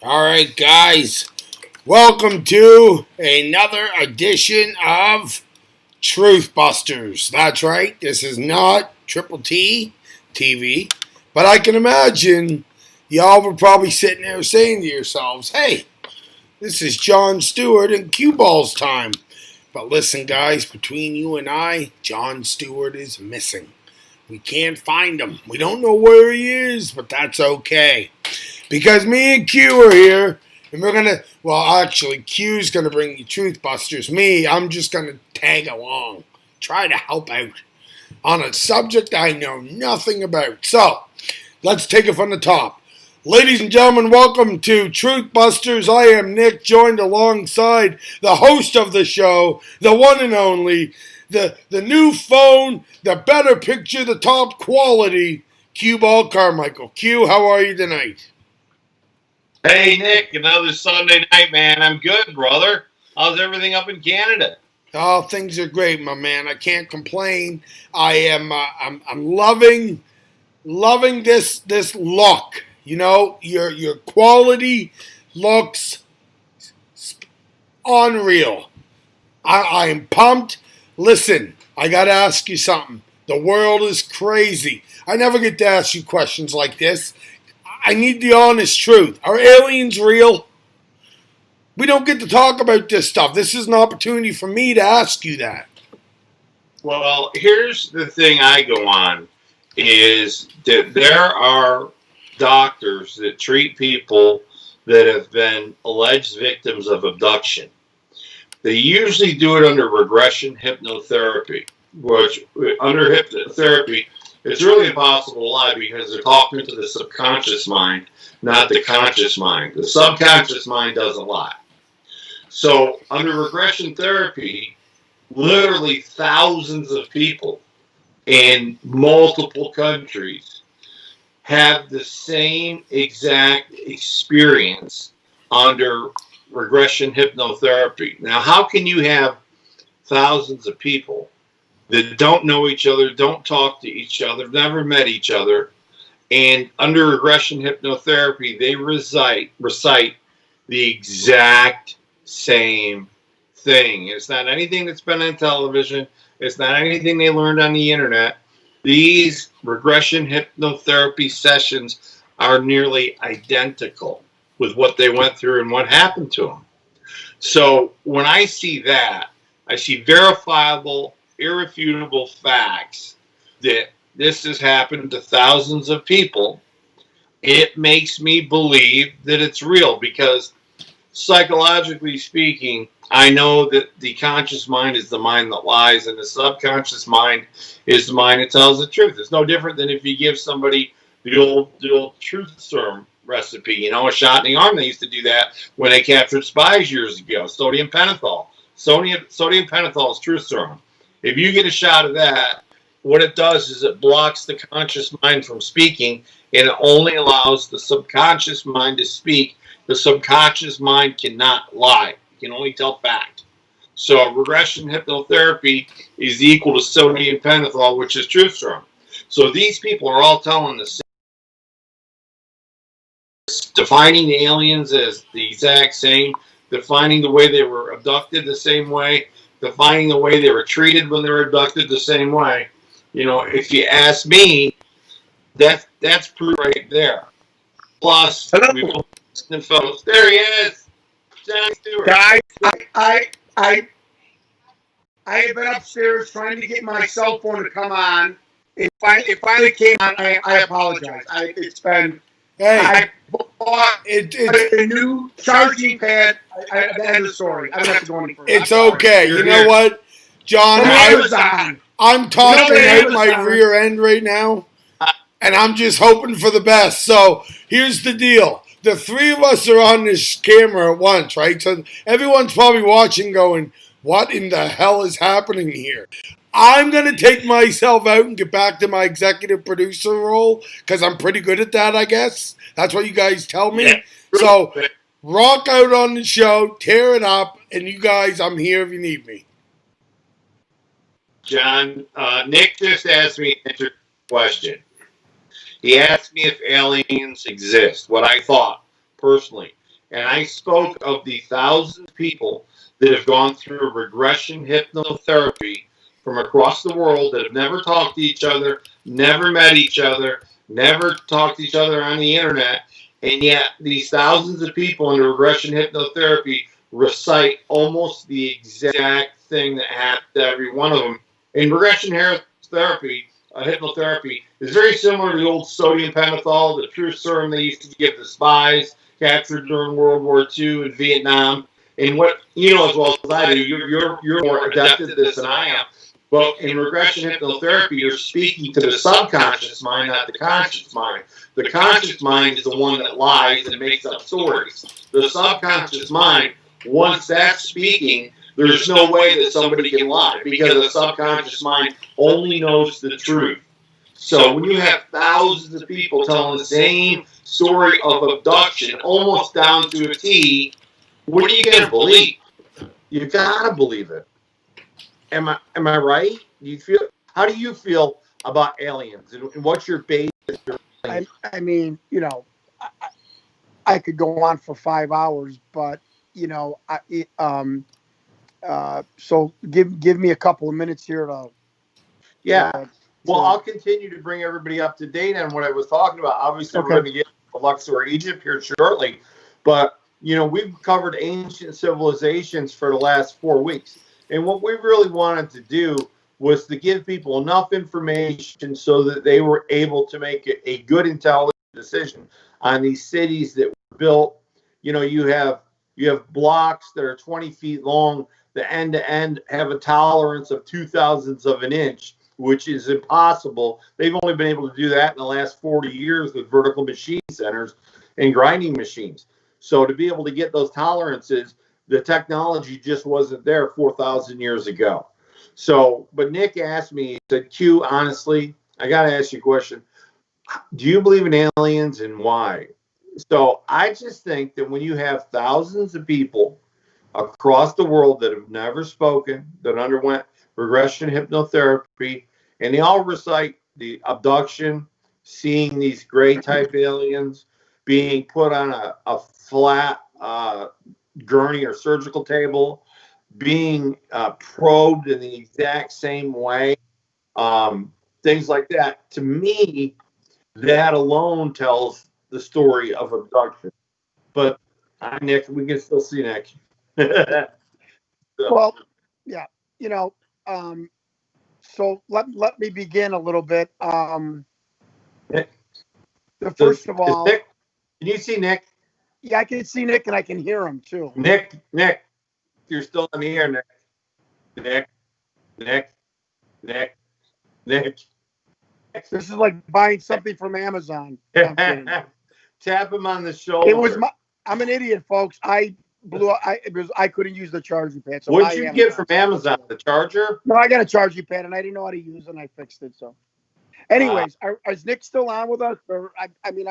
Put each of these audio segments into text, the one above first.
All right, guys, welcome to another edition of TruthBusters. That's right, this is not Triple T TV, but I can imagine y'all were probably sitting there saying to yourselves, hey, this is Jon Stewart and Cueball's time. But listen, guys, between you and I, Jon Stewart is missing. We can't find him. We don't know where he is, but that's okay. Because me and Q are here, and we're going to, actually, Q's going to bring you TruthBusters. Me, I'm just going to tag along, try to help out on a subject I know nothing about. So, let's take it from the top. Ladies and gentlemen, welcome to TruthBusters. I am Nick, joined alongside the host of the show, the one and only, the new phone, the better picture, the top quality, Cueball Carmichael. Q, how are you tonight? Hey, Nick, another Sunday night, man. I'm good, brother. How's everything up in Canada? Oh, things are great, my man. I can't complain. I am. I'm loving this look. You know, your quality looks unreal. I am pumped. Listen, I gotta ask you something. The world is crazy. I never get to ask you questions like this. I need the honest truth. Are aliens real? We don't get to talk about this stuff. This is an opportunity for me to ask you that. Well, here's the thing I go on, is that there are doctors that treat people that have been alleged victims of abduction. They usually do it under regression hypnotherapy, which under hypnotherapy, it's really impossible to lie because they're talking to the subconscious mind, not the conscious mind. The subconscious mind doesn't lie. So under regression therapy, literally thousands of people in multiple countries have the same exact experience under regression hypnotherapy. Now, how can you have thousands of people that don't know each other, don't talk to each other, never met each other, and under regression hypnotherapy, they recite the exact same thing? It's not anything that's been on television. It's not anything they learned on the internet. These regression hypnotherapy sessions are nearly identical with what they went through and what happened to them. So when I see that, I see verifiable, irrefutable facts that this has happened to thousands of people. It makes me believe that it's real because psychologically speaking, I know that the conscious mind is the mind that lies and the subconscious mind is the mind that tells the truth. It's no different than if you give somebody the old truth serum recipe, you know, a shot in the arm. They used to do that when they captured spies years ago. Sodium pentothal. Sodium pentothal is truth serum. If you get a shot of that, what it does is it blocks the conscious mind from speaking, and it only allows the subconscious mind to speak. The subconscious mind cannot lie. It can only tell fact. So regression hypnotherapy is equal to sodium pentothal, which is truth serum. So these people are all telling the same. Defining the aliens as the exact same, defining the way they were abducted the same way, defining the way they were treated when they were abducted the same way. You know, if you ask me, that's proof right there. Plus, we've been photos. There he is, Jon Stewart. Guys, I have been upstairs trying to get my cell phone to come on. It finally came on. I apologize. It's been. Hey, I bought a new charging pad. The end of the story. I don't have to go any further. it's okay. You know what, John? I'm tossing out my rear end right now, and I'm just hoping for the best. So here's the deal. The three of us are on this camera at once, right? So everyone's probably watching going, what in the hell is happening here? I'm going to take myself out and get back to my executive producer role because I'm pretty good at that, I guess. That's what you guys tell me. Yeah. So rock out on the show, tear it up, and you guys, I'm here if you need me. John, Nick just asked me an interesting question. He asked me if aliens exist, what I thought, personally. And I spoke of the thousands of people that have gone through regression hypnotherapy from across the world that have never talked to each other, never met each other, never talked to each other on the internet. And yet these thousands of people in regression hypnotherapy recite almost the exact thing that happened to every one of them. In regression therapy, hypnotherapy is very similar to the old sodium pentothal, the truth serum they used to give the spies captured during World War II in Vietnam. And what you know as well as I do, you're more adept at this than I am. But in regression hypnotherapy, you're speaking to the subconscious mind, not the conscious mind. The conscious mind is the one that lies and makes up stories. The subconscious mind, once that's speaking, there's no way that somebody can lie because the subconscious mind only knows the truth. So when you have thousands of people telling the same story of abduction, almost down to a T, what are you going to believe? You got to believe it. Am I right? How do you feel about aliens, and what's your base? I mean, you know, I could go on for 5 hours, but you know, so give me a couple of minutes here to. Well, I'll continue to bring everybody up to date on what I was talking about. Obviously, we're going to get to Luxor, Egypt here shortly, but you know, we've covered ancient civilizations for the last 4 weeks, and what we really wanted to do was to give people enough information so that they were able to make a good, intelligent decision on these cities that were built. You know, you have blocks that are 20 feet long, the end to end have a tolerance of 0.02 of an inch, which is impossible. They've only been able to do that in the last 40 years with vertical machine centers and grinding machines. So to be able to get those tolerances, the technology just wasn't there 4,000 years ago. So, but Nick asked me, he said, Q, honestly, I got to ask you a question. Do you believe in aliens and why? So I just think that when you have thousands of people across the world that have never spoken, that underwent regression hypnotherapy, and they all recite the abduction, seeing these gray type aliens, being put on a flat gurney or surgical table, being probed in the exact same way, things like that. To me, that alone tells the story of abduction. But Nick, we can still see Nick. So. Well, yeah, you know, so let me begin a little bit. First of all, Nick, can you see Nick? Yeah, I can see Nick and I can hear him too. Nick, you're still in the air, Nick. This is like buying something from Amazon. Tap him on the shoulder. It was I'm an idiot, folks. I couldn't use the charging pad. So what'd you get from Amazon? The charger? No, I got a charging pad and I didn't know how to use it and I fixed it. So anyways, is Nick still on with us? Or I mean,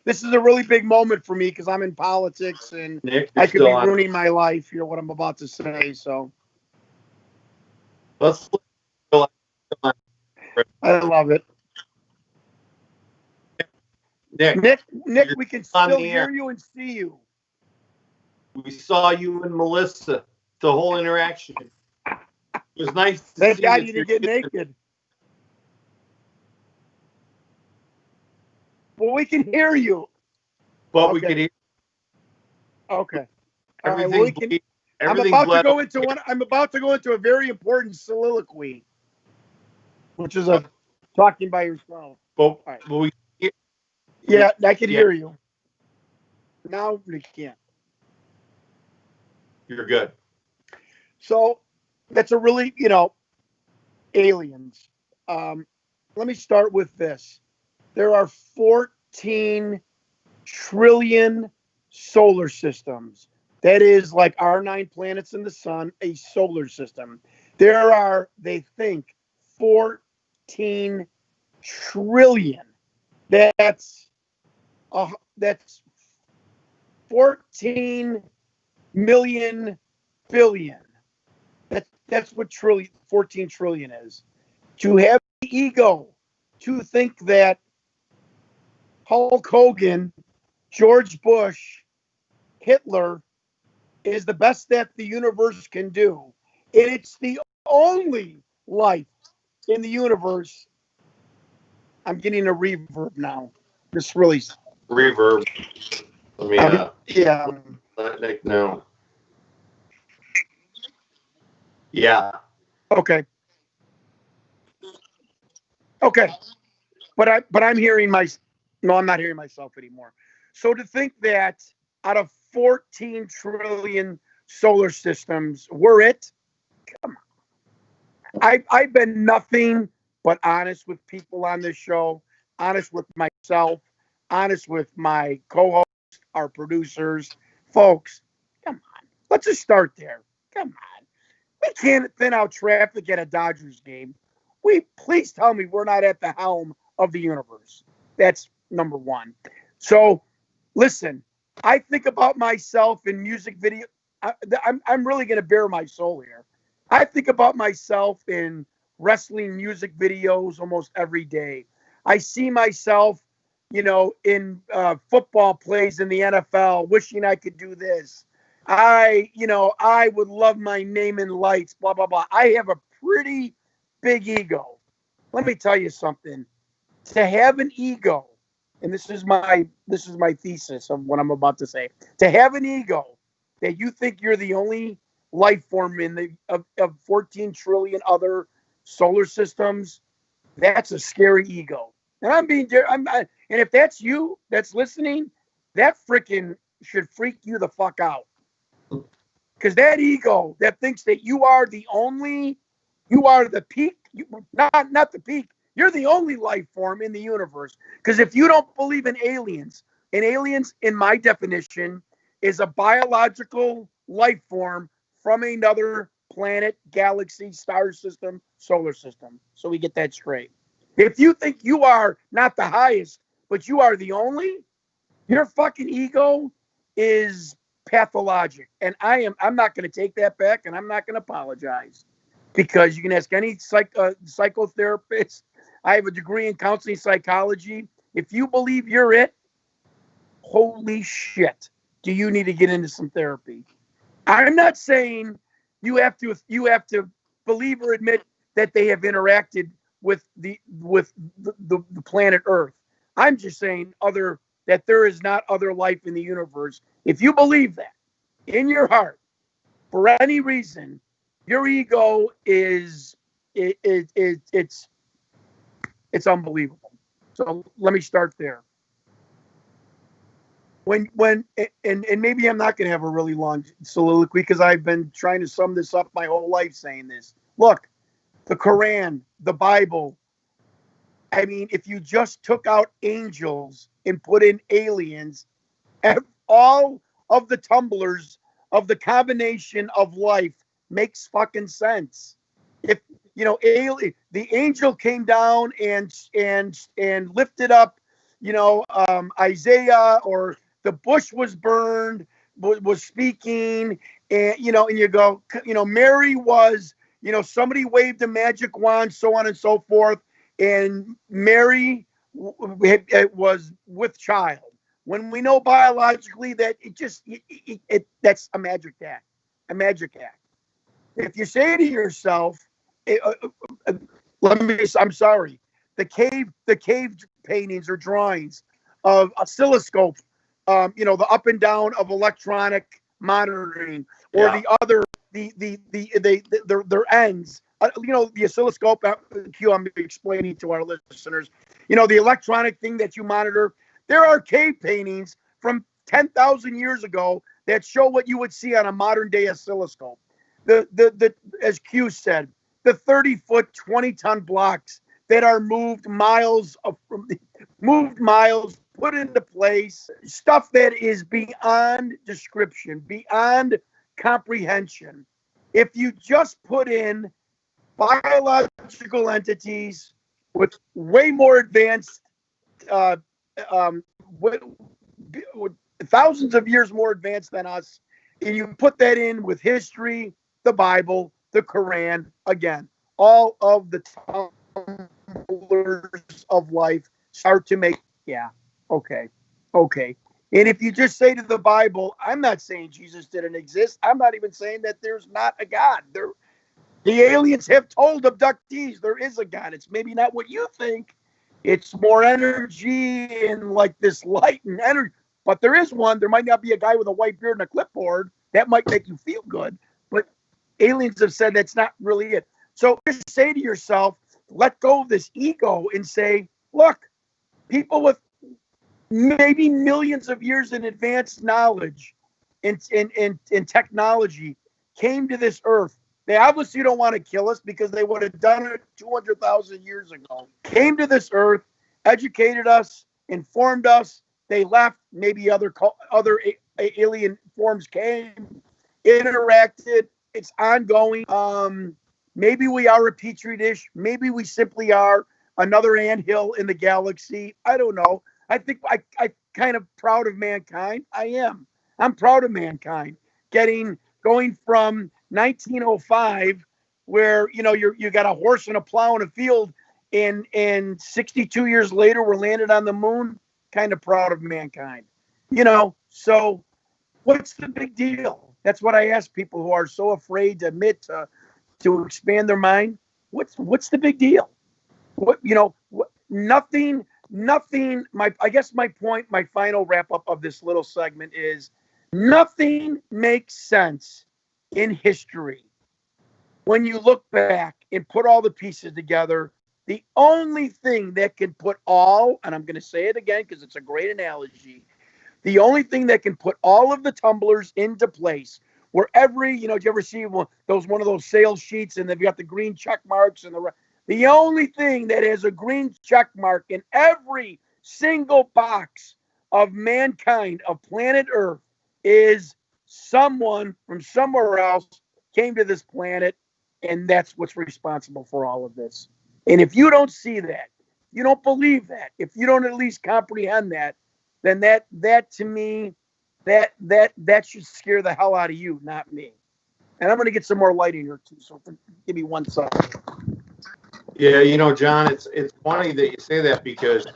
this is a really big moment for me because I'm in politics and Nick, I could be ruining my life. You know what I'm about to say. So let's. I love it. Nick, we can still hear you and see you. We saw you and Melissa, the whole interaction. It was nice to Thank see God you didn't get naked. Well, we can hear you. But we can hear. Okay. Everything. I'm about to go into a very important soliloquy, which is a talking by yourself. Yeah, I can hear you. Now we can't. You're good. So that's a really, aliens. Let me start with this. There are 14 trillion solar systems. That is like our 9 planets in the sun, a solar system. There are, they think, 14 trillion. That's 14 million billion. That's what 14 trillion is. To have the ego to think that Hulk Hogan, George Bush, Hitler is the best that the universe can do, and it's the only life in the universe. I'm getting a reverb now. This really Reverb. Let me yeah. let Nick know. Yeah. Okay. Okay. But I'm hearing my no, I'm not hearing myself anymore. So to think that out of 14 trillion solar systems, we're it. Come on. I've been nothing but honest with people on this show, honest with myself, honest with my co-hosts, our producers, folks. Come on, let's just start there. Come on, we can't thin out traffic at a Dodgers game. We please tell me we're not at the helm of the universe. That's number one. So, listen, I think about myself in music video. I'm really going to bare my soul here. I think about myself in wrestling music videos almost every day. I see myself, in football plays in the NFL, wishing I could do this. I would love my name in lights, blah, blah, blah. I have a pretty big ego. Let me tell you something. To have an ego, and this is my thesis of what I'm about to say. To have an ego that you think you're the only life form of 14 trillion other solar systems, that's a scary ego. And and if that's you that's listening, that freaking should freak you the fuck out. Because that ego that thinks that you are the peak, not the peak, you're the only life form in the universe. Because if you don't believe in aliens, and aliens, in my definition, is a biological life form from another planet, galaxy, star system, solar system. So we get that straight. If you think you are not the highest, but you are the only, your fucking ego is pathologic. And I'm not going to take that back, and I'm not going to apologize, because you can ask any psychotherapist. I have a degree in counseling psychology. If you believe you're it, holy shit, do you need to get into some therapy? I'm not saying you have to believe or admit that they have interacted with the planet Earth. I'm just saying that there is not other life in the universe. If you believe that in your heart, for any reason, your ego it's unbelievable. So let me start there. When and maybe I'm not going to have a really long soliloquy, because I've been trying to sum this up my whole life saying this. Look, the Quran, the Bible. I mean, if you just took out angels and put in aliens, all of the tumblers of the combination of life makes fucking sense. If the angel came down and lifted up, Isaiah, or the bush was burned, was speaking, and and you go, Mary was, somebody waved a magic wand, so on and so forth, and Mary was with child. When we know biologically that that's a magic act, If you say to yourself, I'm sorry, the cave paintings or drawings of oscilloscope, the up and down of electronic monitoring, or the other, their ends, the oscilloscope. I'm explaining to our listeners, the electronic thing that you monitor. There are cave paintings from 10,000 years ago that show what you would see on a modern day oscilloscope. The as Q said, the 30-foot, 20-ton blocks that are moved miles, put into place, stuff that is beyond description, beyond comprehension. If you just put in biological entities with way more advanced, thousands of years more advanced than us, and you put that in with history, the Bible, the Quran, again, all of the tumblers of life start to make, okay. And if you just say to the Bible, I'm not saying Jesus didn't exist. I'm not even saying that there's not a God. The aliens have told abductees there is a God. It's maybe not what you think. It's more energy and like this light and energy. But there is one. There might not be a guy with a white beard and a clipboard. That might make you feel good. But aliens have said that's not really it. So just say to yourself, let go of this ego and say, look, people with maybe millions of years in advanced knowledge and technology came to this earth. They obviously don't want to kill us because they would have done it 200,000 years ago. Came to this earth, educated us, informed us. They left. Maybe other alien forms came, interacted. It's ongoing. Maybe we are a petri dish. Maybe we simply are another anthill in the galaxy. I don't know. I think I kind of proud of mankind. I am. I'm proud of mankind. Going from 1905, where you got a horse and a plow in a field, and 62 years later we're landed on the moon. Kind of proud of mankind. So what's the big deal? That's what I ask people who are so afraid to admit to expand their mind. What's the big deal? Nothing. I guess my point, my final wrap up of this little segment is nothing makes sense in history. When you look back and put all the pieces together, the only thing that can put all, and I'm going to say it again because it's a great analogy, the only thing that can put all of the tumblers into place, where every, do you ever see one of those sales sheets and they've got the green check marks and the only thing that has a green check mark in every single box of mankind, of planet Earth, is someone from somewhere else came to this planet, and that's what's responsible for all of this. And if you don't see that, you don't believe that, if you don't at least comprehend that, then that to me, that should scare the hell out of you, not me. And I'm going to get some more light in here too. So give me 1 second. Yeah, John, it's funny that you say that, because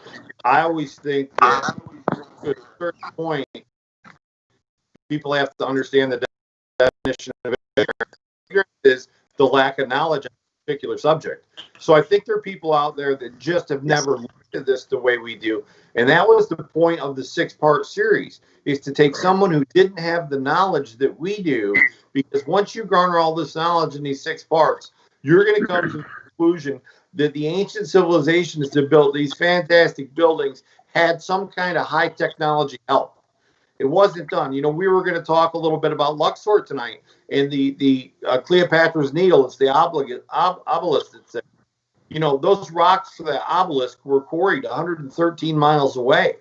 I always think that to a certain point, people have to understand the definition of ignorance is the lack of knowledge on a particular subject. So I think there are people out there that just have never looked at this the way we do. And that was the point of the 6-part series, is to take someone who didn't have the knowledge that we do, because once you garner all this knowledge in these 6 parts, you're going to come to the conclusion that the ancient civilizations that built these fantastic buildings had some kind of high technology help. It wasn't done. We were going to talk a little bit about Luxor tonight, and the Cleopatra's Needle. It's the obelisk that said, those rocks for the obelisk were quarried 113 miles away.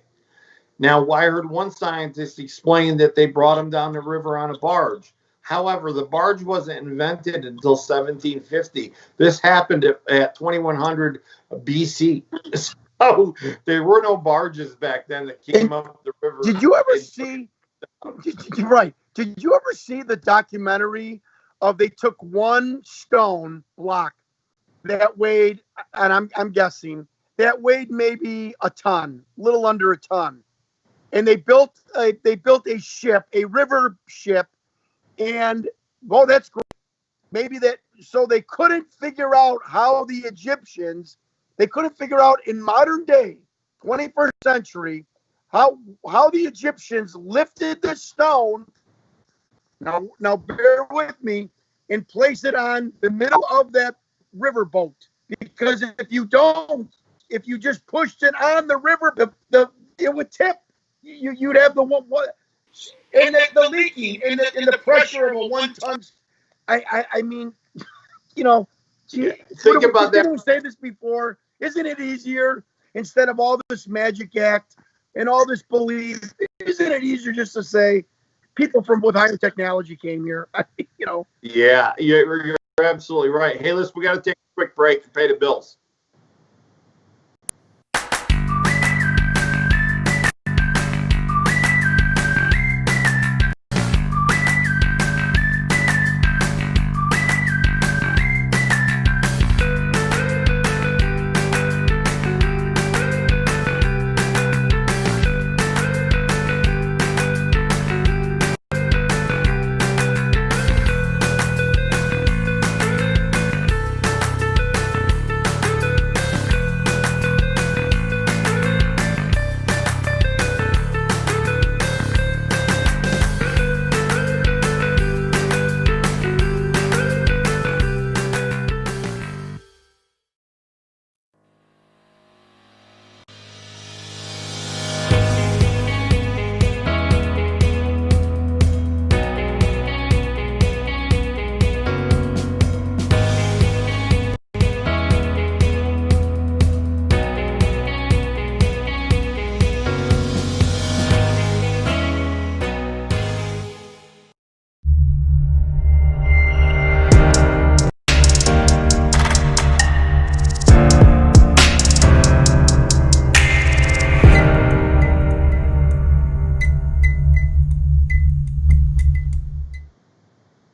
Now, I heard one scientist explain that they brought them down the river on a barge. However, the barge wasn't invented until 1750. This happened at 2100 BC. So there were no barges back then that came up the river. Did you ever see? Right. Did you ever see the documentary of they took one stone block that weighed, and I'm guessing that weighed maybe a ton, little under a ton, and they built a ship, a river ship. And, well, that's great. Maybe so they couldn't figure out how the Egyptians, they couldn't figure out in modern day, 21st century, how the Egyptians lifted the stone. Now bear with me, and place it on the middle of that river boat. Because if you just pushed it on the river, it would tip. You'd have the one. And the leaking and the pressure of a 1 ton. I mean, think about that. Didn't we say this before? Isn't it easier, instead of all this magic act and all this belief, isn't it easier just to say people with higher technology came here? Yeah, you're absolutely right. Hey, listen, we got to take a quick break and pay the bills.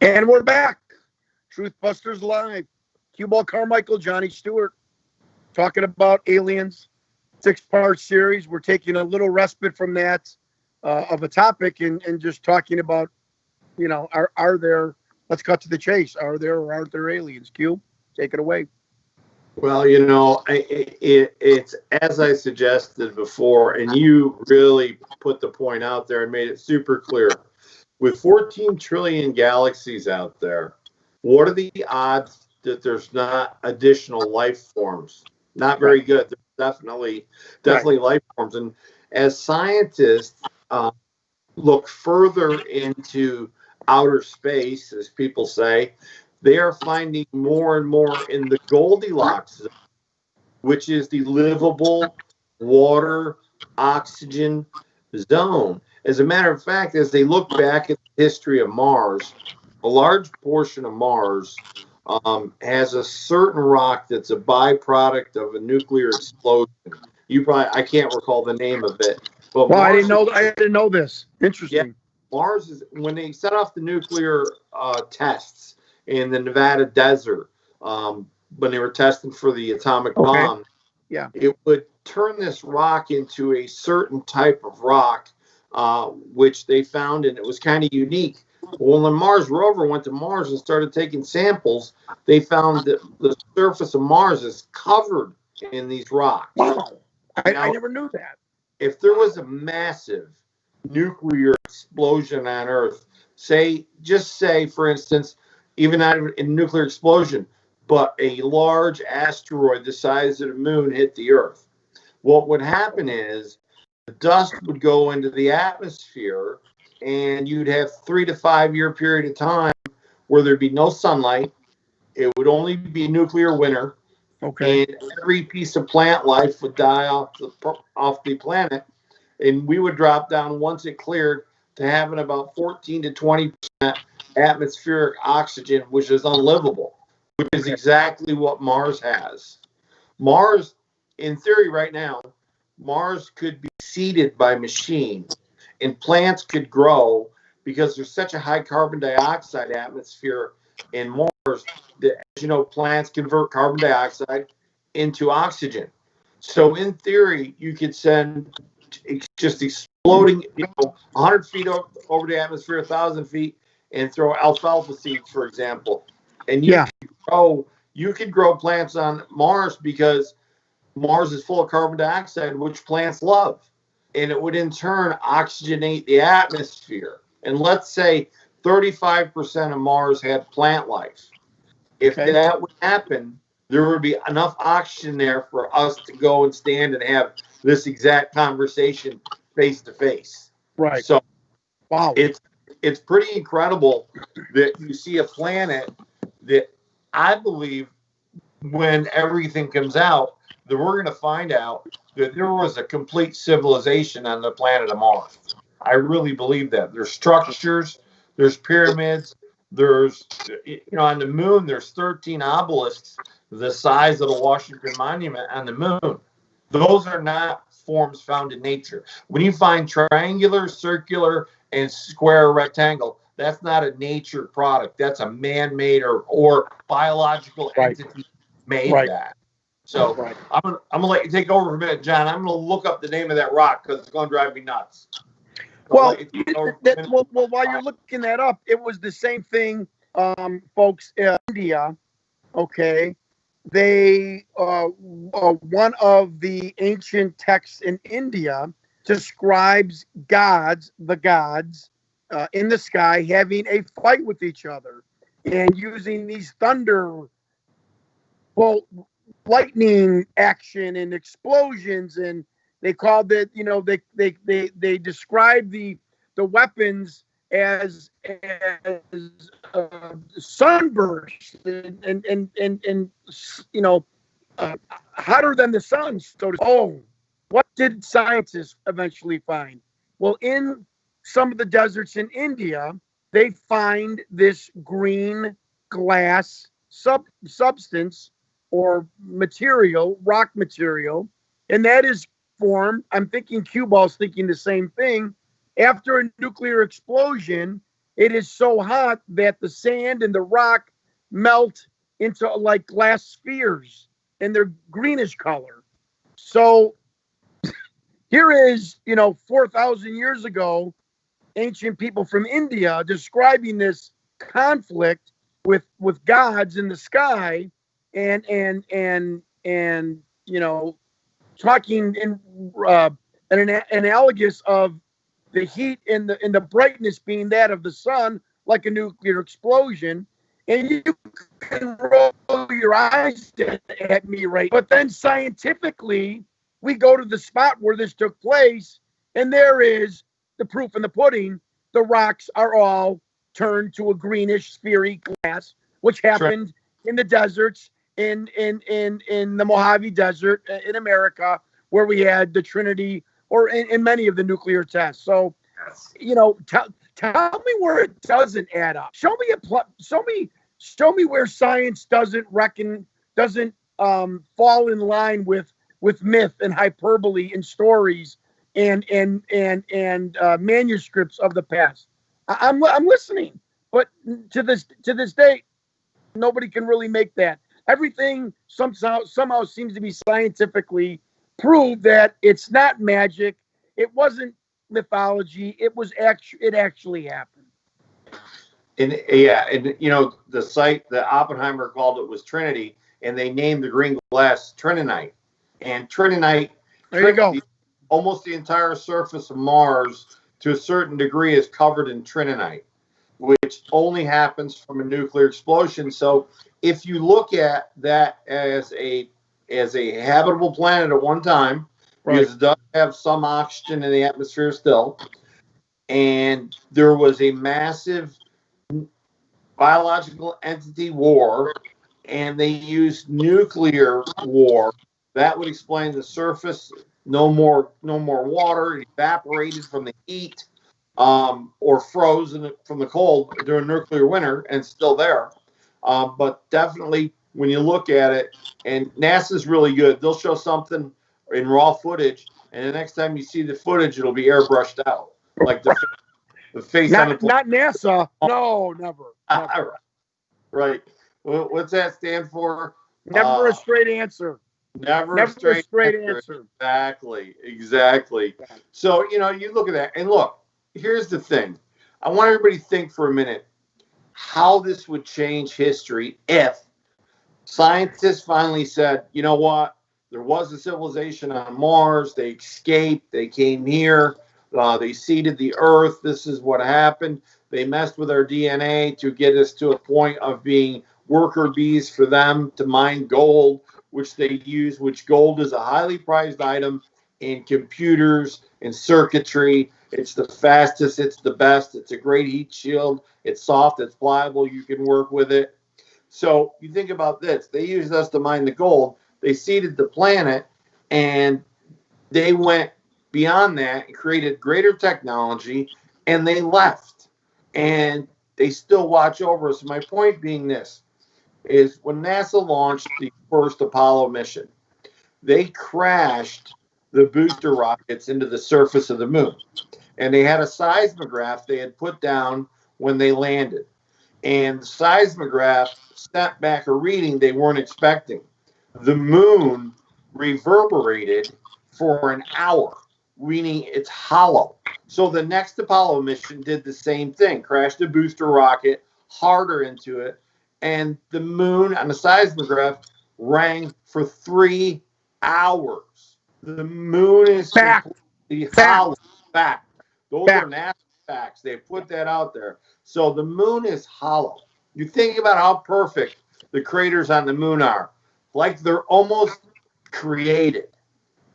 And we're back. TruthBusters Live. Cueball Carmichael, Jon Stewart, talking about aliens. 6-part series. We're taking a little respite from that of a topic and just talking about, are there, let's cut to the chase. Are there or aren't there aliens? Q, take it away. Well, it's as I suggested before, and you really put the point out there and made it super clear. With 14 trillion galaxies out there, what are the odds that there's not additional life forms? Not very good. There's definitely life forms. And as scientists look further into outer space, as people say, they are finding more and more in the Goldilocks zone, which is the livable water, oxygen zone. As a matter of fact, as they look back at the history of Mars, a large portion of Mars has a certain rock that's a byproduct of a nuclear explosion. I can't recall the name of it. But well, Mars I didn't know this. Interesting. Yeah, Mars is, when they set off the nuclear tests in the Nevada desert, when they were testing for the atomic bomb, it would turn this rock into a certain type of rock, which they found, and it was kind of unique. Well, when the Mars rover went to Mars and started taking samples, they found that the surface of Mars is covered in these rocks. Wow. I never knew that. If there was a massive nuclear explosion on Earth, just say, for instance, even not a nuclear explosion, but a large asteroid the size of the moon hit the Earth, what would happen is the dust would go into the atmosphere, and you'd have 3 to 5 year period of time where there'd be no sunlight. It would only be nuclear winter. Okay. And every piece of plant life would die off the planet, and we would drop down once it cleared to having about 14 to 20% atmospheric oxygen, which is unlivable, which is exactly what Mars has. Mars, in theory, right now, Mars could be seeded by machines, and plants could grow because there's such a high carbon dioxide atmosphere in Mars that, as you know, plants convert carbon dioxide into oxygen. So in theory, you could send just exploding, 100 feet over the atmosphere, 1,000 feet, and throw alfalfa seeds, for example. And you could grow plants on Mars because Mars is full of carbon dioxide, which plants love. And it would in turn oxygenate the atmosphere. And let's say 35% of Mars had plant life. If that would happen, there would be enough oxygen there for us to go and stand and have this exact conversation face to face. Right. So, wow, it's pretty incredible that you see a planet that I believe, when everything comes out, that we're going to find out that there was a complete civilization on the planet of Mars. I really believe that. There's structures, there's pyramids, there's, on the moon, there's 13 obelisks the size of the Washington Monument on the moon. Those are not forms found in nature. When you find triangular, circular, and square rectangle, that's not a nature product. That's a man-made or biological entity made that. So I'm gonna let you take over for a minute, John. I'm gonna look up the name of that rock because it's gonna drive me nuts. Well, while you're looking that up, it was the same thing, folks. India, okay. They one of the ancient texts in India describes the gods in the sky having a fight with each other and using these lightning action and explosions, and they called it, they described the weapons as sunburst and hotter than the sun. What did scientists eventually find? Well, in some of the deserts in India, they find this green glass substance or material, rock material, and that is formed. I'm thinking Cueball's thinking the same thing. After a nuclear explosion, it is so hot that the sand and the rock melt into like glass spheres, and they're greenish color. So here is, 4,000 years ago, ancient people from India describing this conflict with gods in the sky, and talking in an analogous of the heat and the brightness being that of the sun, like a nuclear explosion. And you can roll your eyes at me, right? But then scientifically, we go to the spot where this took place, and there is the proof in the pudding. The rocks are all turned to a greenish spheric glass, which happened in the deserts in the Mojave Desert in America, where we had the Trinity, or in many of the nuclear tests. So, tell me where it doesn't add up. Show me where science doesn't fall in line with myth and hyperbole and stories and manuscripts of the past. I'm listening, but to this day, nobody can really make that. Everything somehow seems to be scientifically proved that it's not magic. It wasn't mythology. It actually happened. And the site that Oppenheimer called it was Trinity, and they named the green glass Trinitite. And Trinitite, there you go. Almost the entire surface of Mars, to a certain degree, is covered in Trinitite, which only happens from a nuclear explosion. So if you look at that as a habitable planet at one time, right, because it does have some oxygen in the atmosphere still, and there was a massive biological entity war, and they used nuclear war, that would explain the surface. No more water, evaporated from the heat, or frozen from the cold during nuclear winter, and still there. But definitely, when you look at it, and NASA's really good, they'll show something in raw footage, and the next time you see the footage, it'll be airbrushed out, like the face on the plane. Not NASA. No, never. Right. What's that stand for? Never a straight answer. Never a straight answer. Exactly. So, you look at that, and look, here's the thing. I want everybody to think for a minute how this would change history if scientists finally said, you know what, there was a civilization on Mars, they escaped, they came here, they seeded the Earth, this is what happened. They messed with our DNA to get us to a point of being worker bees for them to mine gold, which they use, which gold is a highly prized item in computers and circuitry. It's the fastest, it's the best, it's a great heat shield, it's soft, it's pliable, you can work with it. So you think about this, they used us to mine the gold, they seeded the planet, and they went beyond that and created greater technology, and they left. And they still watch over us. My point being this, is when NASA launched the first Apollo mission, they crashed the booster rockets into the surface of the moon. And they had a seismograph they had put down when they landed. And the seismograph sent back a reading they weren't expecting. The moon reverberated for an hour, meaning it's hollow. So the next Apollo mission did the same thing, crashed a booster rocket harder into it, and the moon on the seismograph rang for 3 hours. The moon is completely hollow. Fact. Those are NASA facts. They put that out there. So the moon is hollow. You think about how perfect the craters on the moon are. Like they're almost created.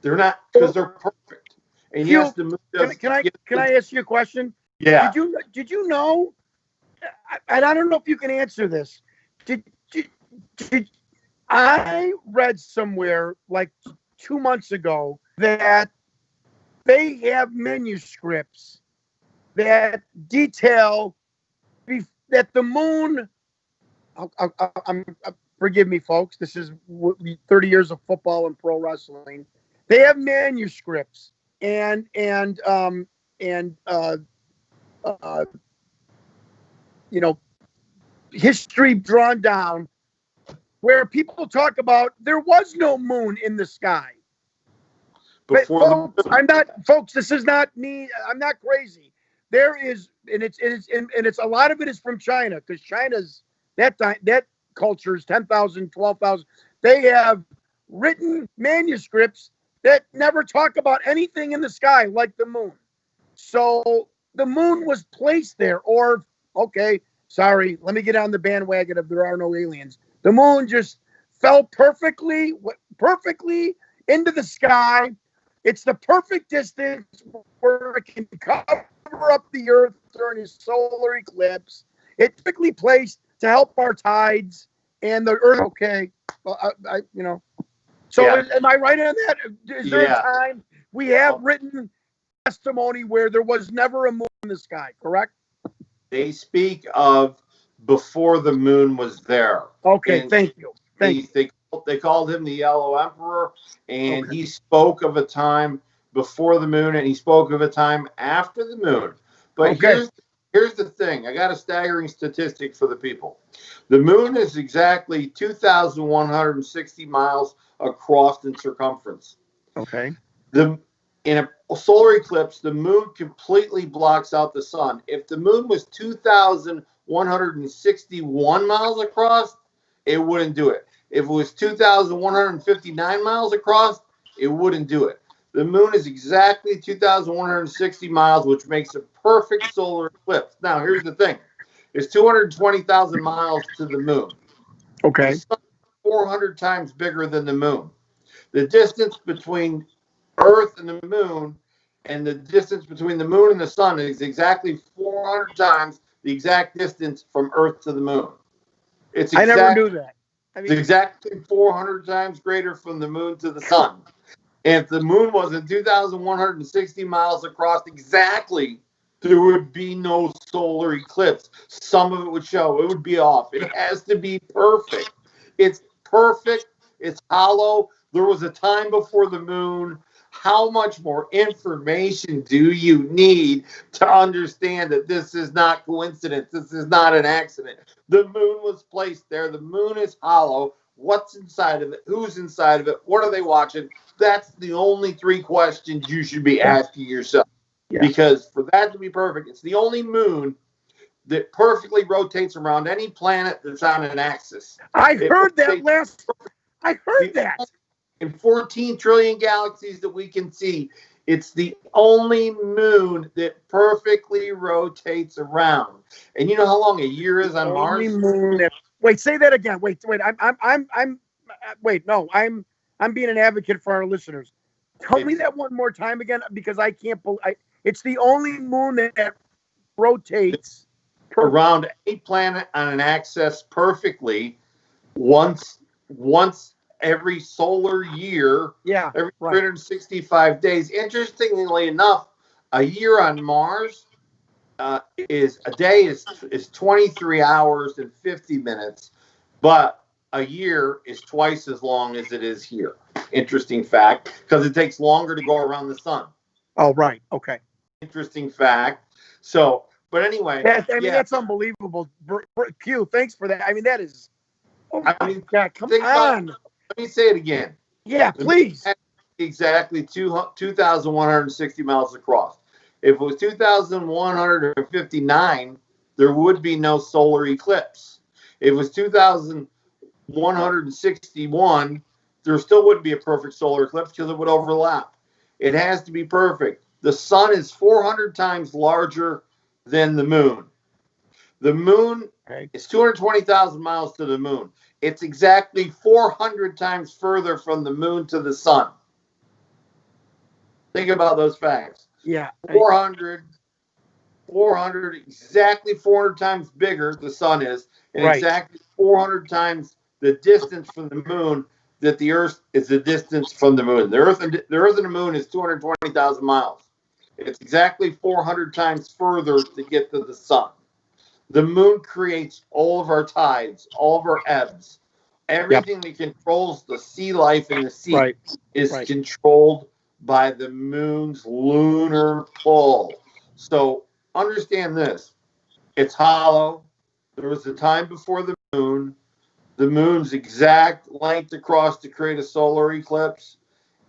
They're not, because they're perfect. And yes, the moon does. Can I ask you a question? Yeah. Did you know? And I don't know if you can answer this. Did I read somewhere like 2 months ago that they have manuscripts that detail that the moon. Forgive me, folks. This is 30 years of football and pro wrestling. They have manuscripts you know, history drawn down where people talk about there was no moon in the sky. But folks, this is not me. I'm not crazy. There is, and it's a lot of it is from China, because China's that culture is 10,000, 12,000. They have written manuscripts that never talk about anything in the sky like the moon. So the moon was placed there, or okay, sorry, let me get on the bandwagon of there are no aliens. The moon just fell perfectly into the sky. It's the perfect distance where it can cover up the Earth during a solar eclipse. It's typically placed to help our tides and the Earth. Okay, well, So Yeah. am I right on that? Is there a time we have written testimony where there was never a moon in the sky? Correct. They speak of before the moon was there. Okay, And thank you. They called him the Yellow Emperor, and he spoke of a time before the moon, and he spoke of a time after the moon. But here's the thing. I got a staggering statistic for the people. The moon is exactly 2,160 miles across in circumference. Okay. In a solar eclipse, the moon completely blocks out the sun. If the moon was 2,161 miles across, it wouldn't do it. If it was 2,159 miles across, it wouldn't do it. The moon is exactly 2,160 miles, which makes a perfect solar eclipse. Now, here's the thing. It's 220,000 miles to the moon. Okay. The sun is 400 times bigger than the moon. The distance between Earth and the moon, and the distance between the moon and the sun is exactly 400 times the exact distance from Earth to the moon. I never knew that. It's exactly 400 times greater from the moon to the sun. And if the moon wasn't 2,160 miles across exactly, there would be no solar eclipse. Some of it would show. It would be off. It has to be perfect. It's perfect. It's hollow. There was a time before the moon. How much more information do you need to understand that this is not coincidence? This is not an accident. The moon was placed there. The moon is hollow. What's inside of it? Who's inside of it? What are they watching? That's the only three questions you should be asking yourself. Yeah. Because for that to be perfect, it's the only moon that perfectly rotates around any planet that's on an axis. I heard that. In 14 trillion galaxies that we can see, it's the only moon that perfectly rotates around. And you know how long a year is on Mars? Wait, say that again. Wait. I'm being an advocate for our listeners. Tell me that one more time again, because I can't believe it's the only moon that rotates around any planet on an axis perfectly once every solar year, every 365 days. Interestingly enough, a year on Mars is 23 hours and 50 minutes, but a year is twice as long as it is here. Interesting fact, because it takes longer to go around the sun. Oh, right. Okay. Interesting fact. So, but anyway, that's unbelievable. Q, thanks for that. That is. Oh my God, come on. Let me say it again. Yeah, please. Exactly 2,160 miles across. If it was 2,159, there would be no solar eclipse. If it was 2,161, there still wouldn't be a perfect solar eclipse because it would overlap. It has to be perfect. The sun is 400 times larger than the moon. The moon is 220,000 miles to the moon. It's exactly 400 times further from the moon to the sun. Think about those facts. Yeah. 400, exactly 400 times bigger the sun is, and exactly 400 times the distance from the moon that the Earth is the distance from the moon. The Earth and the moon is 220,000 miles. It's exactly 400 times further to get to the sun. The moon creates all of our tides, all of our ebbs. Everything that controls the sea life in the sea is controlled by the moon's lunar pull. So understand this. It's hollow. There was the time before the moon's exact length across to create a solar eclipse,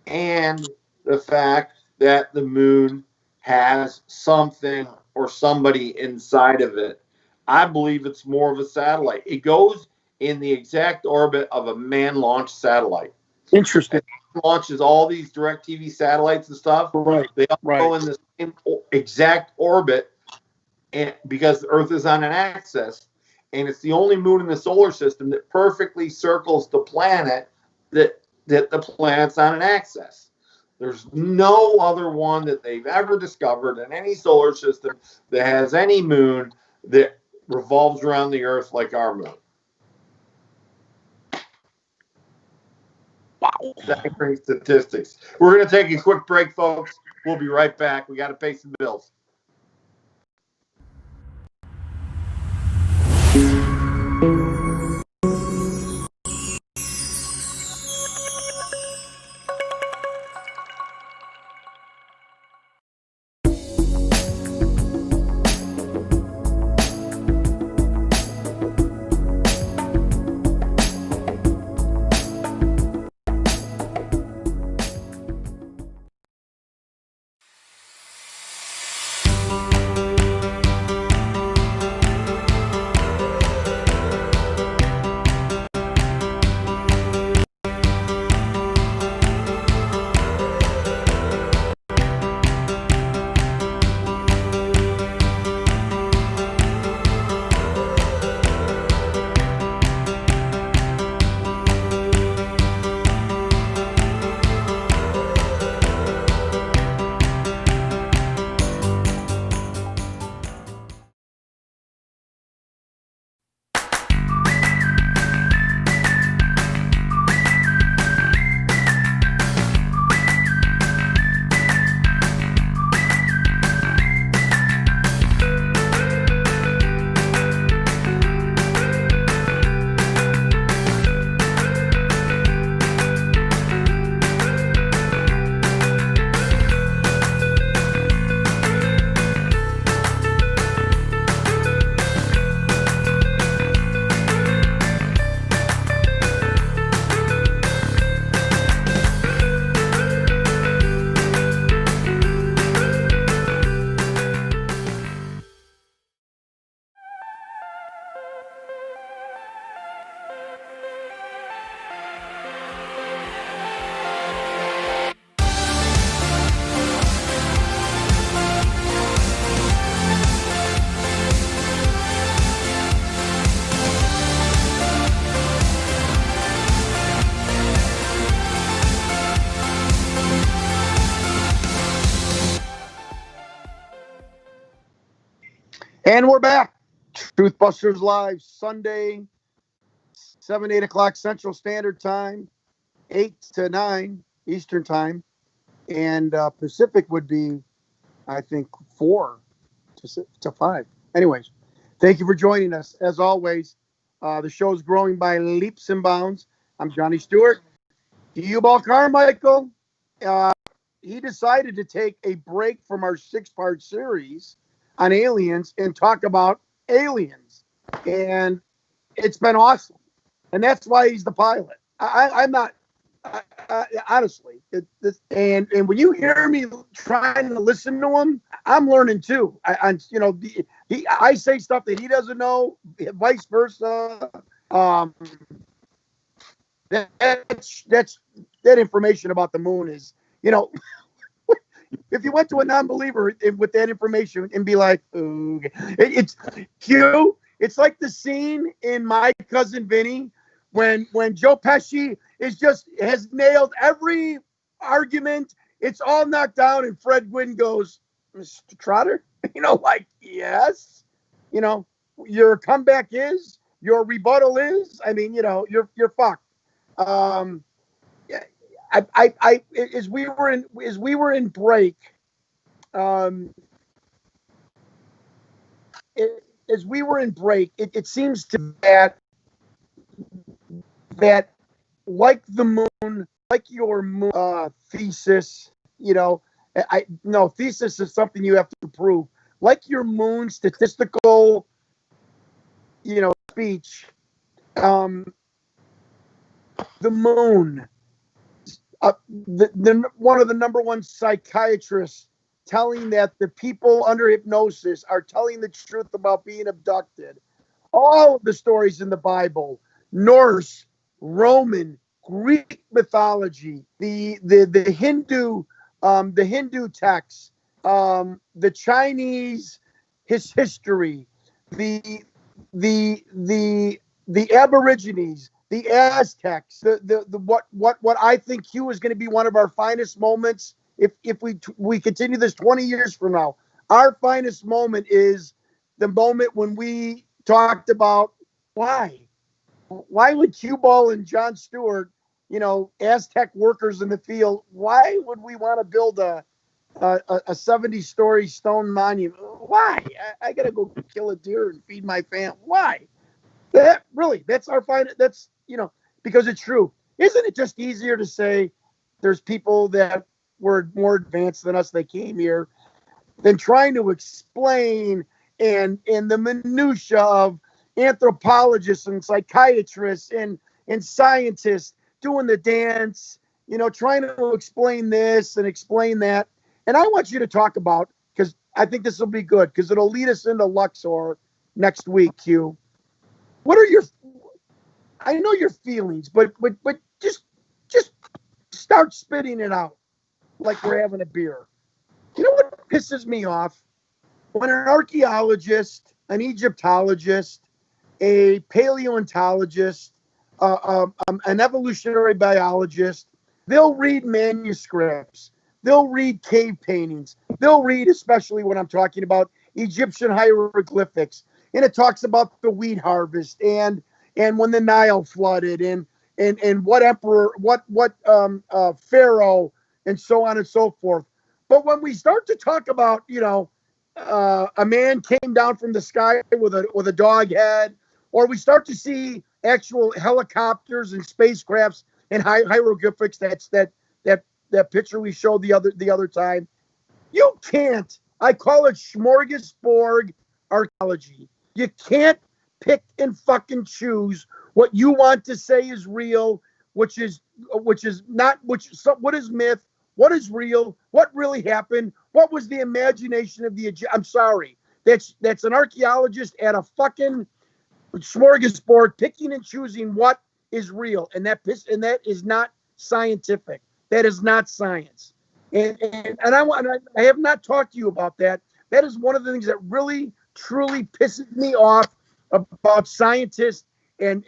and the fact that the moon has something or somebody inside of it. I believe it's more of a satellite. It goes in the exact orbit of a man-launched satellite. Interesting. It launches all these direct TV satellites and stuff. Right. They all Right. go in the same exact orbit, and because the Earth is on an axis, and it's the only moon in the solar system that perfectly circles the planet that the planet's on an axis. There's no other one that they've ever discovered in any solar system that has any moon that revolves around the Earth like our moon. Wow. Staggering statistics. We're going to take a quick break, folks. We'll be right back. We got to pay some bills. And we're back. TruthBusters Live, Sunday, 7, 8 o'clock Central Standard Time, 8 to 9 Eastern Time. And Pacific would be, I think, 4 to 5. Anyways, thank you for joining us. As always, the show is growing by leaps and bounds. I'm Jon Stewart Cueball Carmichael. He decided to take a break from our 6-part series on aliens and talk about aliens. And it's been awesome. And that's why he's the pilot. I'm not, honestly. And when you hear me trying to listen to him, I'm learning too. I say stuff that he doesn't know, vice versa. That information about the moon is, if you went to a non-believer with that information and be like, okay. It's Q. It's like the scene in My Cousin Vinny when Joe Pesci has nailed every argument. It's all knocked down, and Fred Gwynn goes, "Mr. Trotter, yes, your comeback is, your rebuttal is. I mean, you're fucked." As we were in break, it seems to that like the moon, like your moon thesis, thesis is something you have to prove. Like your moon statistical, speech, the moon, one of the number one psychiatrists telling that the people under hypnosis are telling the truth about being abducted. All of the stories in the Bible, Norse, Roman, Greek mythology, the Hindu, the Hindu texts, the Chinese history, the Aborigines, the Aztecs, what I think, Hugh, is going to be one of our finest moments if we continue this 20 years from now. Our finest moment is the moment when we talked about why would Cueball and Jon Stewart, Aztec workers in the field, why would we want to build a 70-story stone monument? Why? I gotta go kill a deer and feed my fam. Why? That's our final. That's because it's true. Isn't it just easier to say there's people that were more advanced than us that came here than trying to explain and the minutia of anthropologists and psychiatrists and scientists doing the dance, trying to explain this and explain that. And I want you to talk about, because I think this will be good, because it'll lead us into Luxor next week, Hugh. What are I know your feelings, but just start spitting it out like we're having a beer. You know what pisses me off? When an archaeologist, an Egyptologist, a paleontologist, an evolutionary biologist, they'll read manuscripts, they'll read cave paintings, they'll read, especially when I'm talking about Egyptian hieroglyphics, and it talks about the wheat harvest and when the Nile flooded and what emperor, what pharaoh, and so on and so forth. But when we start to talk about, a man came down from the sky with a dog head, or we start to see actual helicopters and spacecrafts and hieroglyphics, that picture we showed the other time. You can't. I call it smorgasbord archaeology. You can't pick and fucking choose what you want to say is real, which is not, what is myth, what is real, what really happened, what was the imagination of the I'm sorry. That's an archaeologist at a fucking smorgasbord picking and choosing what is real, and that is not scientific. That is not science. And I have not talked to you about that. That is one of the things that really truly pisses me off about scientists and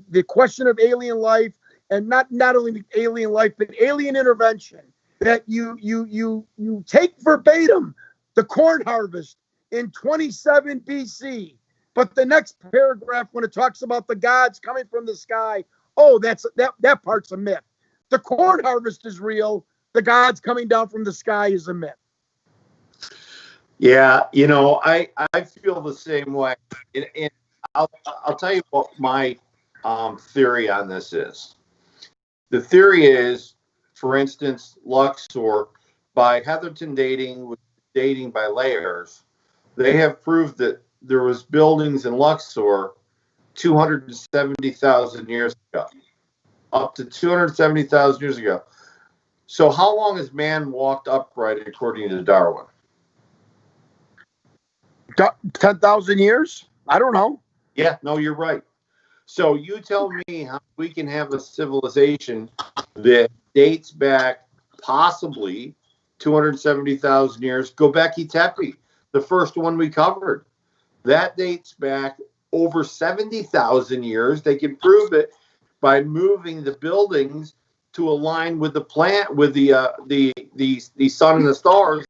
the question of alien life, and not only alien life but alien intervention. That you take verbatim the corn harvest in 27 BC, but the next paragraph, when it talks about the gods coming from the sky, that part's a myth. The corn harvest is real. The gods coming down from the sky is a myth. Yeah, I feel the same way. And I'll tell you what my theory on this is. The theory is, for instance, Luxor, by Heatherton dating by layers, they have proved that there was buildings in Luxor 270,000 years ago, up to 270,000 years ago. So how long has man walked upright according to Darwin? 10,000 years? I don't know. Yeah, no, you're right. So you tell me how we can have a civilization that dates back possibly 270,000 years. Göbekli Tepe, the first one we covered, that dates back over 70,000 years. They can prove it by moving the buildings to align with the plant, with the sun and the stars.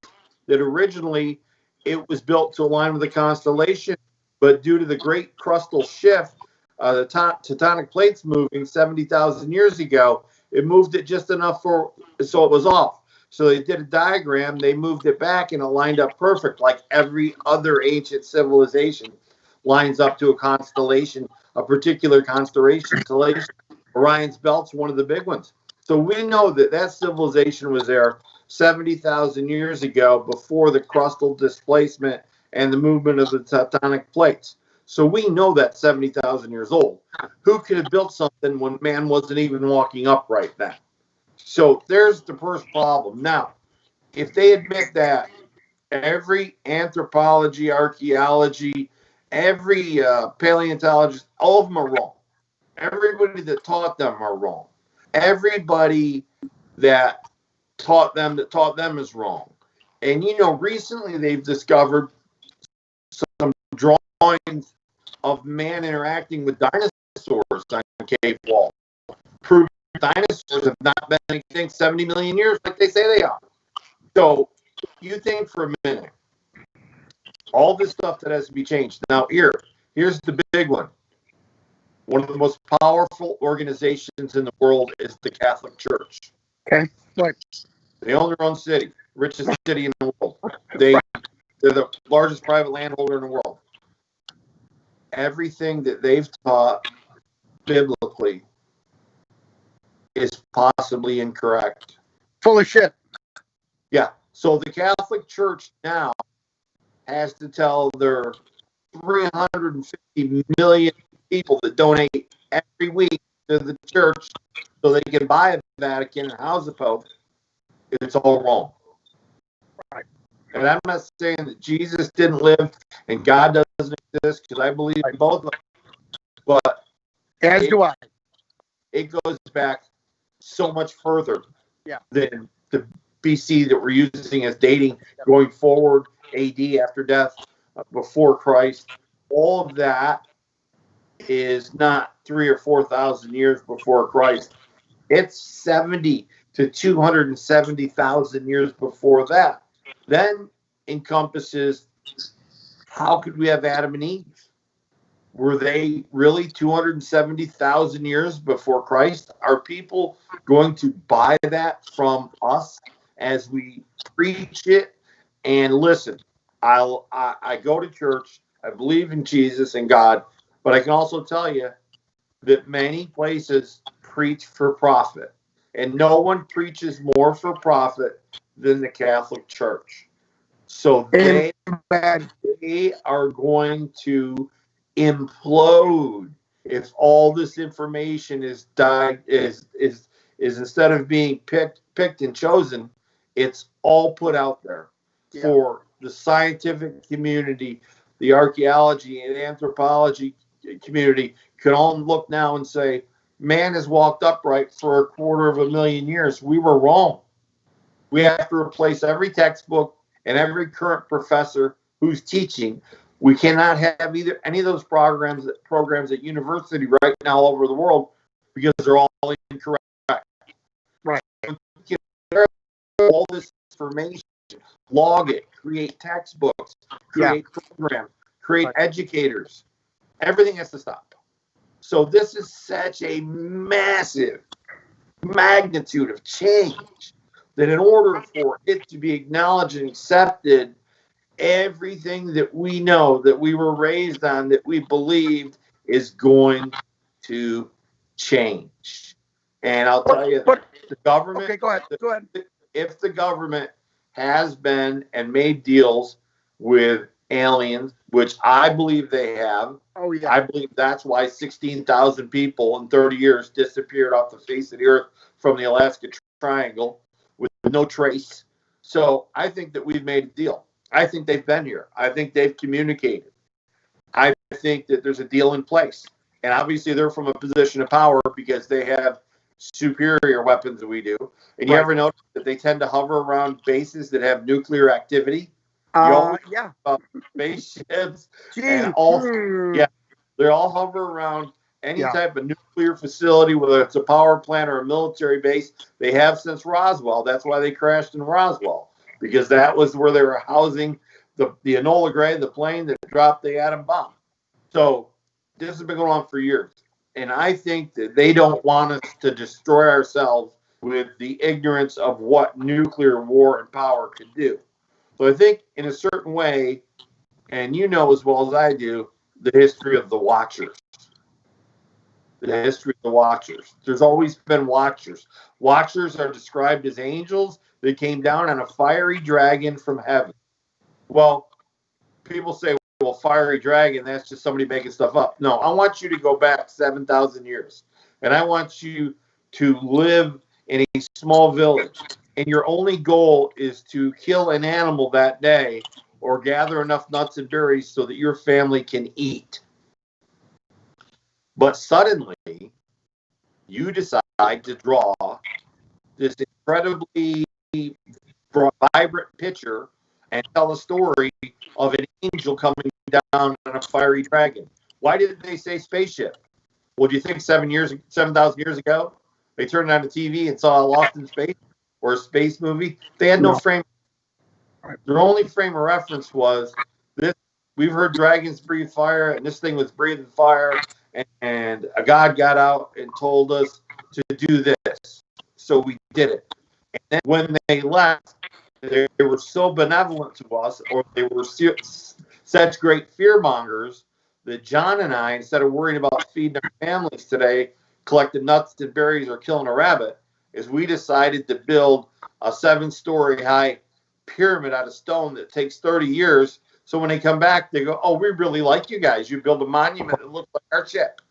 That originally it was built to align with the constellation, but due to the great crustal shift, the tectonic plates moving 70,000 years ago, it moved it just enough so it was off. So they did a diagram, they moved it back, and it lined up perfect, like every other ancient civilization lines up to a constellation, a particular constellation. Orion's Belt's one of the big ones. So we know that civilization was there 70,000 years ago, before the crustal displacement and the movement of the tectonic plates. So we know that 70,000 years old. Who could have built something when man wasn't even walking upright then? So there's the first problem. Now, if they admit that every anthropology, archaeology, every paleontologist, all of them are wrong. Everybody that taught them are wrong. Everybody that taught them is wrong. And recently they've discovered some drawings of man interacting with dinosaurs on cave walls, proving dinosaurs have not been extinct 70 million years like they say they are. So you think for a minute, all this stuff that has to be changed. Now here's the big one. One of the most powerful organizations in the world is the Catholic Church. Okay, right. They own their own city, richest city in the world. They're the largest private landholder in the world. Everything that they've taught biblically is possibly incorrect. Full of shit. Yeah. So the Catholic Church now has to tell their 350 million people that donate every week to the church so they can buy a Vatican and house the Pope. It's all wrong. Right. And I'm not saying that Jesus didn't live and God doesn't exist, because I believe in both of them. But as do I. It goes back so much further Yeah. than the BC that we're using as dating going forward, AD after death, before Christ. All of that is not 3,000 or 4,000 years before Christ. It's 70 to 270,000 years before that. Then encompasses, how could we have Adam and Eve? Were they really 270,000 years before Christ? Are people going to buy that from us as we preach it? And listen, I go to church. I believe in Jesus and God, but I can also tell you that many places preach for profit, and no one preaches more for profit than the Catholic Church. So they are going to implode if all this information is instead of being picked and chosen, it's all put out there for the scientific community, the archaeology and anthropology community can all look now and say, man has walked upright for 250,000 years. We were wrong. We have to replace every textbook and every current professor who's teaching. We cannot have either any of those programs at university right now all over the world because they're all incorrect. Right. All this information, log it, create textbooks, create programs, create educators. Everything has to stop. So this is such a massive magnitude of change that in order for it to be acknowledged and accepted, everything that we know, that we were raised on, that we believed is going to change. And I'll tell you, the government. Okay, go ahead. If the government has been and made deals with aliens, which I believe they have. Oh yeah. I believe that's why 16,000 people in 30 years disappeared off the face of the earth from the Alaska Triangle with no trace. So I think that we've made a deal. I think they've been here. I think they've communicated. I think that there's a deal in place. And obviously they're from a position of power because they have superior weapons than we do. And you ever notice that they tend to hover around bases that have nuclear activity? Yeah. Spaceships. And all, they all hover around any type of nuclear facility, whether it's a power plant or a military base. They have since Roswell. That's why they crashed in Roswell, because that was where they were housing the Enola Gray, the plane that dropped the atom bomb. So this has been going on for years. And I think that they don't want us to destroy ourselves with the ignorance of what nuclear war and power could do. So I think in a certain way, and you know as well as I do, the history of the Watchers. The history of the Watchers. There's always been Watchers. Watchers are described as angels that came down on a fiery dragon from heaven. Well, people say, well, fiery dragon, that's just somebody making stuff up. No, I want you to go back 7,000 years. And I want you to live in a small village. And your only goal is to kill an animal that day or gather enough nuts and berries so that your family can eat. But suddenly, you decide to draw this incredibly vibrant picture and tell a story of an angel coming down on a fiery dragon. Why did they say spaceship? Well, do you think 7,000 years ago, they turned on the TV and saw Lost in Space or a space movie? They had no frame. Their only frame of reference was this. We've heard dragons breathe fire, and this thing was breathing fire, and a god got out and told us to do this. So we did it. And then when they left, they were so benevolent to us, or they were such great fear mongers, that John and I, instead of worrying about feeding our families today, collecting nuts and berries or killing a rabbit, is we decided to build a 7-story high pyramid out of stone that takes 30 years. So when they come back, they go, "Oh, we really like you guys. You build a monument that looks like our ship."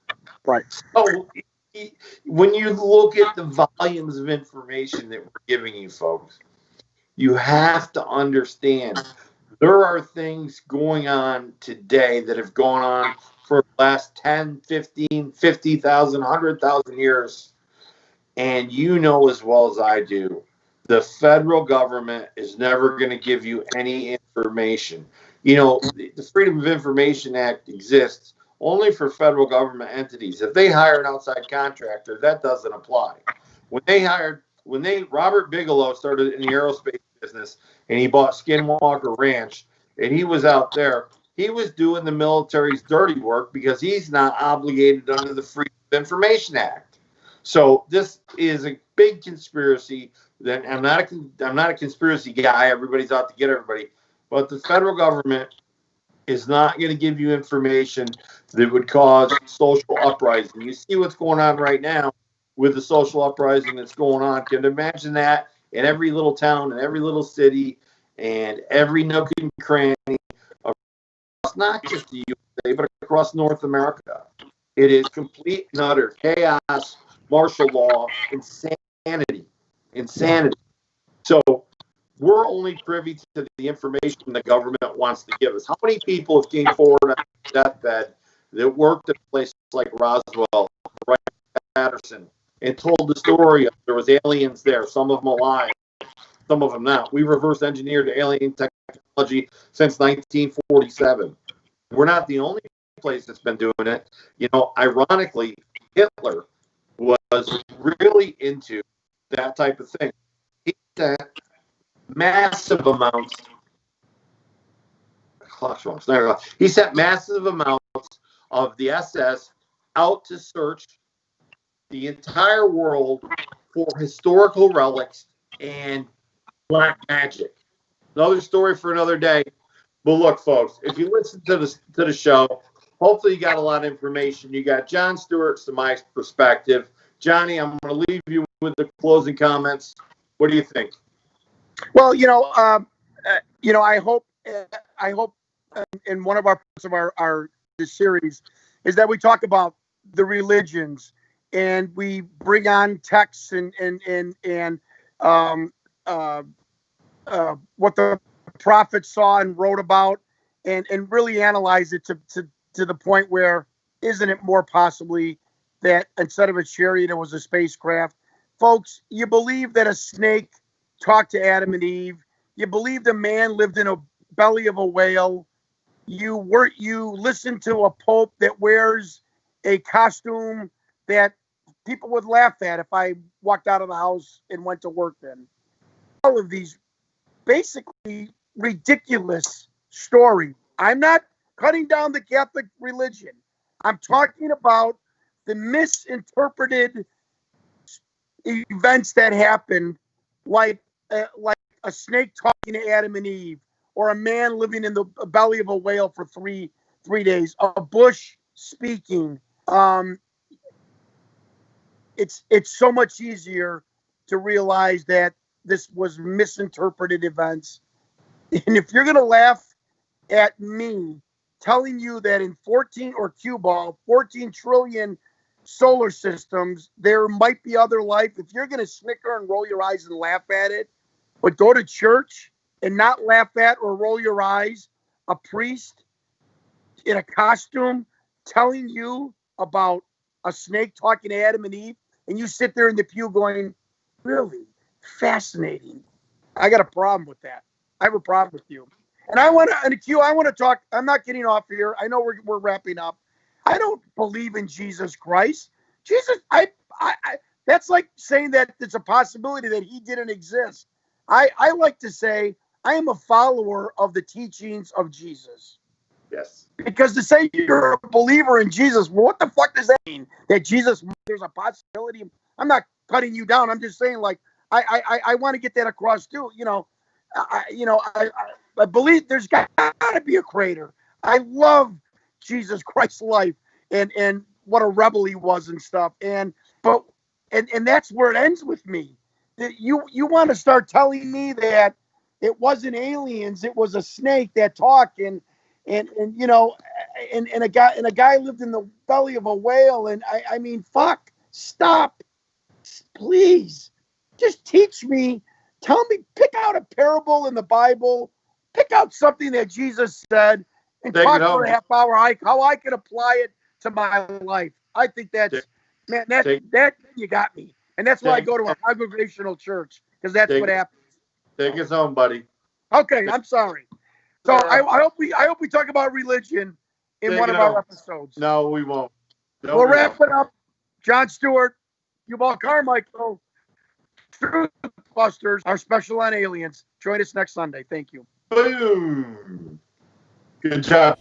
Right. So when you look at the volumes of information that we're giving you folks, you have to understand there are things going on today that have gone on for the last 10, 15, 50,000, 100,000 years. And you know as well as I do, the federal government is never going to give you any information. You know, the Freedom of Information Act exists only for federal government entities. If they hire an outside contractor, that doesn't apply. Robert Bigelow started in the aerospace business and he bought Skinwalker Ranch and he was out there, he was doing the military's dirty work because he's not obligated under the Freedom of Information Act. So this is a big conspiracy. That I'm not a conspiracy guy. Everybody's out to get everybody, but the federal government is not going to give you information that would cause social uprising. You see what's going on right now with the social uprising that's going on. Can you imagine that in every little town, in every little city, and every nook and cranny across not just the USA, but across North America? It is complete and utter chaos, martial law, insanity. So we're only privy to the information the government wants to give us. How many people have came forward on their deathbed that worked at places like Roswell, Wright Patterson, and told the story of there was aliens there, some of them alive, some of them not. We reverse engineered alien technology since 1947. We're not the only place that's been doing it. You know, ironically, Hitler was really into that type of thing. He sent massive amounts. He sent massive amounts of the SS out to search the entire world for historical relics and black magic. Another story for another day. But look, folks, if you listen to the show, hopefully you got a lot of information. You got Jon Stewart's to my perspective. Johnny, I'm going to leave you with the closing comments. What do you think? Well, I hope in one of our parts of our this series is that we talk about the religions and we bring on texts and what the prophets saw and wrote about and really analyze it to the point where isn't it more possibly that instead of a chariot it was a spacecraft? Folks, you believe that a snake talked to Adam and Eve. You believed a man lived in a belly of a whale. You listen to a pope that wears a costume that people would laugh at if I walked out of the house and went to work then. All of these basically ridiculous stories. I'm not cutting down the Catholic religion. I'm talking about the misinterpreted events that happened, like a snake talking to Adam and Eve, or a man living in the belly of a whale for three days, a bush speaking. It's so much easier to realize that this was misinterpreted events. And if you're going to laugh at me telling you that in 14 or cue ball, 14 trillion solar systems, there might be other life. If you're going to snicker and roll your eyes and laugh at it, but go to church and not laugh at or roll your eyes, a priest in a costume telling you about a snake talking to Adam and Eve, and you sit there in the pew going, really fascinating. I got a problem with that. I have a problem with you. And I want to talk. I'm not getting off here. I know we're wrapping up. I don't believe in Jesus Christ. Jesus, I that's like saying that it's a possibility that he didn't exist. I like to say I am a follower of the teachings of Jesus. Yes. Because to say you're a believer in Jesus, well, what the fuck does that mean? That Jesus, there's a possibility. I'm not cutting you down. I'm just saying, like, I want to get that across too. I believe there's got to be a creator. I love Jesus Christ's life and what a rebel he was and stuff. And that's where it ends with me. That you want to start telling me that it wasn't aliens, it was a snake that talked and a guy lived in the belly of a whale. And I mean, fuck, stop, please, just teach me. Tell me, pick out a parable in the Bible, pick out something that Jesus said, and talk for a half hour how I can apply it to my life. I think that's, man, that you got me. And that's why I go to a congregational church, because that's what happens. Take us home, buddy. Okay, I'm sorry. So I hope we talk about religion in one of our episodes. No, we won't. We'll wrap it up. Jon Stewart Cueball Carmichael, TruthBusters, our special on aliens. Join us next Sunday. Thank you. Boom. Good job.